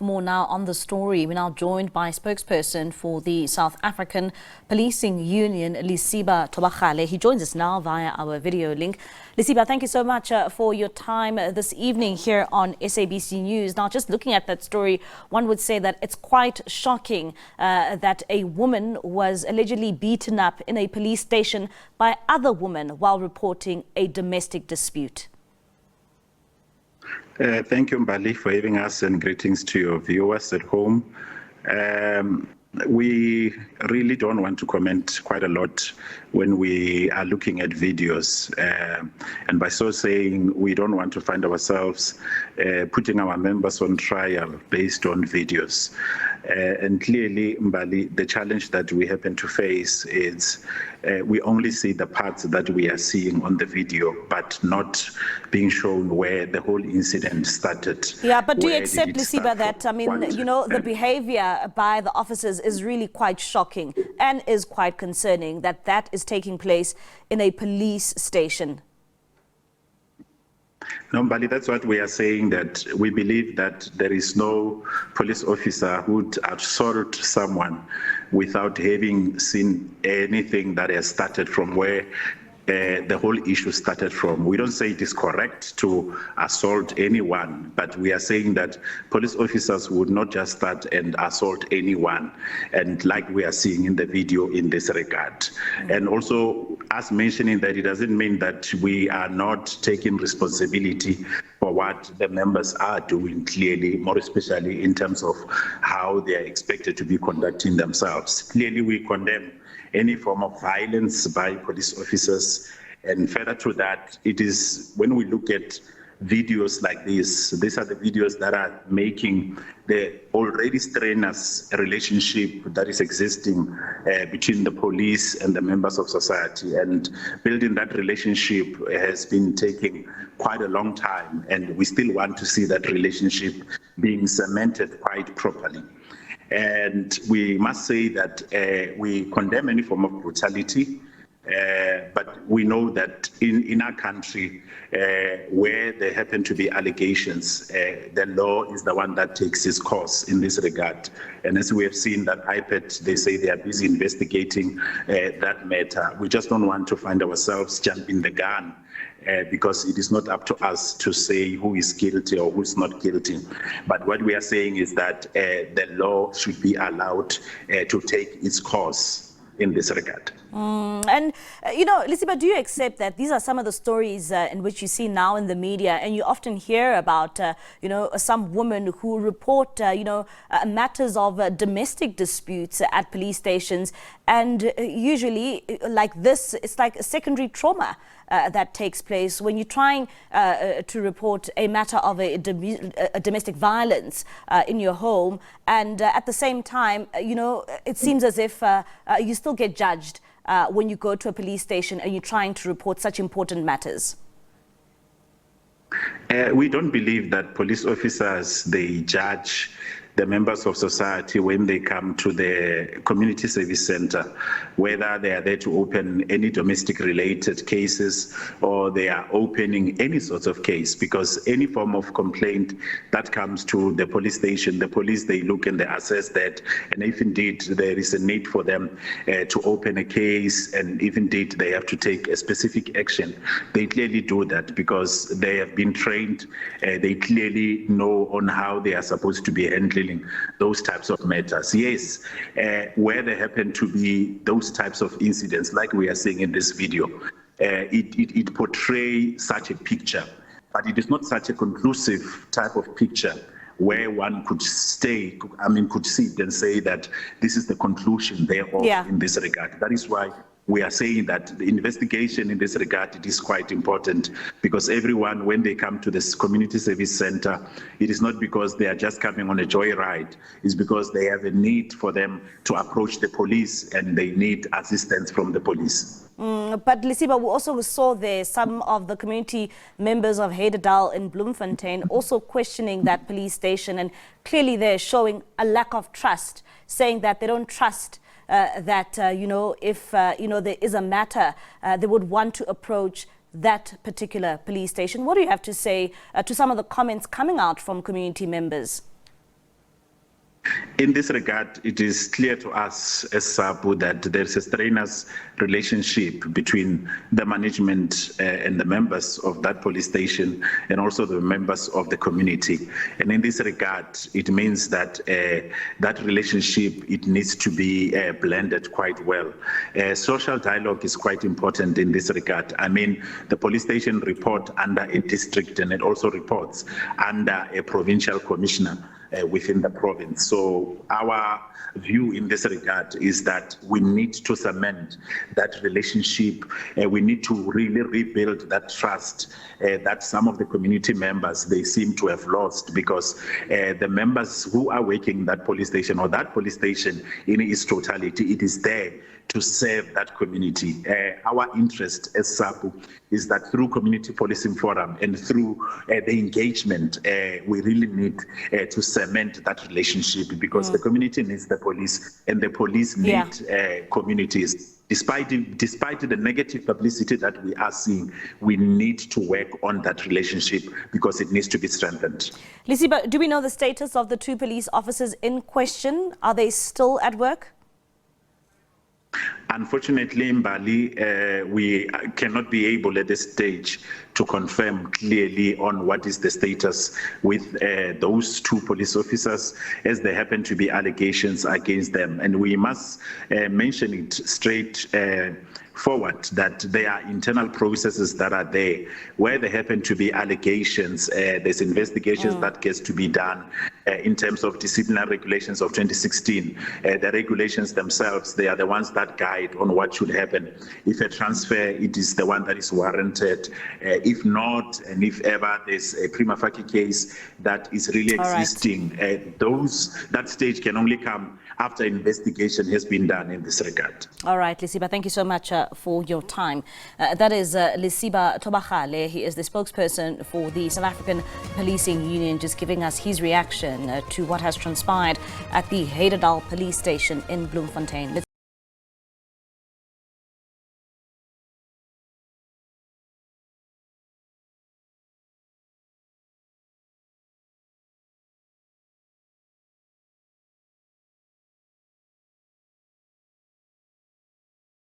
For more now on the story, we're now joined by spokesperson for the South African Policing Union, Lesiba Thobakgale. He joins us now via our video link. Lesiba, thank you so much for your time this evening here on SABC News. Now, just looking at that story, one would say that it's quite shocking that a woman was allegedly beaten up in a police station by other women while reporting a domestic dispute. Thank you, Mbali, for having us, and greetings to your viewers at home. We really don't want to comment quite a lot when we are looking at videos. And by so saying, we don't want to find ourselves putting our members on trial based on videos. And clearly, Mbali, the challenge that we happen to face is we only see the parts that we are seeing on the video, but not being shown where the whole incident started. Yeah, but do you accept, Lesiba, that, I mean, you know, the behavior by the officers is really quite shocking and is quite concerning that that is taking place in a police station? No, Mbali, that's what we are saying, that we believe that there is no police officer who would assault someone without having seen anything that has started from where the whole issue started from. We don't say it is correct to assault anyone, but we are saying that police officers would not just start and assault anyone, and like we are seeing in the video in this regard. And also, us mentioning that, it doesn't mean that we are not taking responsibility for what the members are doing, clearly, more especially in terms of how they are expected to be conducting themselves. Clearly, we condemn any form of violence by police officers. And further to that, it is when we look at videos like this, these are the videos that are making the already strenuous relationship that is existing between the police and the members of society. And building that relationship has been taking quite a long time, and we still want to see that relationship being cemented quite properly. And we must say that we condemn any form of brutality, but we know that in our country, where there happen to be allegations, the law is the one that takes its course in this regard. And as we have seen that IPET, they say they are busy investigating that matter. We just don't want to find ourselves jumping the gun, because it is not up to us to say who is guilty or who is not guilty. But what we are saying is that the law should be allowed to take its course in this regard. And, you know, Lesiba, do you accept that these are some of the stories in which you see now in the media, and you often hear about, you know, some women who report, you know, matters of domestic disputes at police stations, and usually, like this, it's like a secondary trauma that takes place when you're trying to report a matter of a domestic violence in your home, and at the same time, you know, it seems as if you still get judged when you go to a police station and you're trying to report such important matters? We don't believe that police officers, they judge the members of society when they come to the community service center, whether they are there to open any domestic related cases or they are opening any sort of case, because any form of complaint that comes to the police station, the police, they look and they assess that, and if indeed there is a need for them to open a case, and if indeed they have to take a specific action, they clearly do that because they have been trained, they clearly know on how they are supposed to be handling those types of matters. Yes, where there happen to be those types of incidents, like we are seeing in this video, it portrays such a picture, but it is not such a conclusive type of picture where one could stay, could sit and say that this is the conclusion thereof in this regard. That is why we are saying that the investigation in this regard, it is quite important, because everyone, when they come to this community service center, it is not because they are just coming on a joyride, it's because they have a need for them to approach the police and they need assistance from the police. But Lesiba, we also saw there some of the community members of Heidedal in Bloemfontein also questioning that police station, and clearly they're showing a lack of trust, saying that they don't trust that, you know, if, you know, there is a matter, they would want to approach that particular police station. What do you have to say to some of the comments coming out from community members? In this regard, it is clear to us as SABU that there is a strenuous relationship between the management and the members of that police station and also the members of the community. And in this regard, it means that that relationship, it needs to be blended quite well. Social dialogue is quite important in this regard. I mean, the police station report under a district and it also reports under a provincial commissioner within the province. So our view in this regard is that we need to cement that relationship. We need to really rebuild that trust that some of the community members, they seem to have lost, because the members who are working in that police station or that police station in its totality, it is there to serve that community. Our interest as SABU is that through Community Policing Forum and through the engagement, we really need to cement that relationship, because the community needs the police and the police need communities. Despite the negative publicity that we are seeing, we need to work on that relationship because it needs to be strengthened. Lesiba, do we know the status of the 2 police officers in question? Are they still at work? Unfortunately, in Bali, we cannot be able at this stage to confirm clearly on what is the status with those 2 police officers, as there happen to be allegations against them. And we must mention it straight forward that there are internal processes that are there where there happen to be allegations. There's investigations that gets to be done in terms of disciplinary regulations of 2016. The regulations themselves, they are the ones that guide on what should happen. If a transfer, it is the one that is warranted. If not, and if ever there's a prima facie case that is really existing, that stage can only come after investigation has been done in this regard. All right, Lesiba, thank you so much for your time. That is Lesiba Thobakgale. He is the spokesperson for the South African Policing Union, just giving us his reaction to what has transpired at the Heidedal Police Station in Bloemfontein.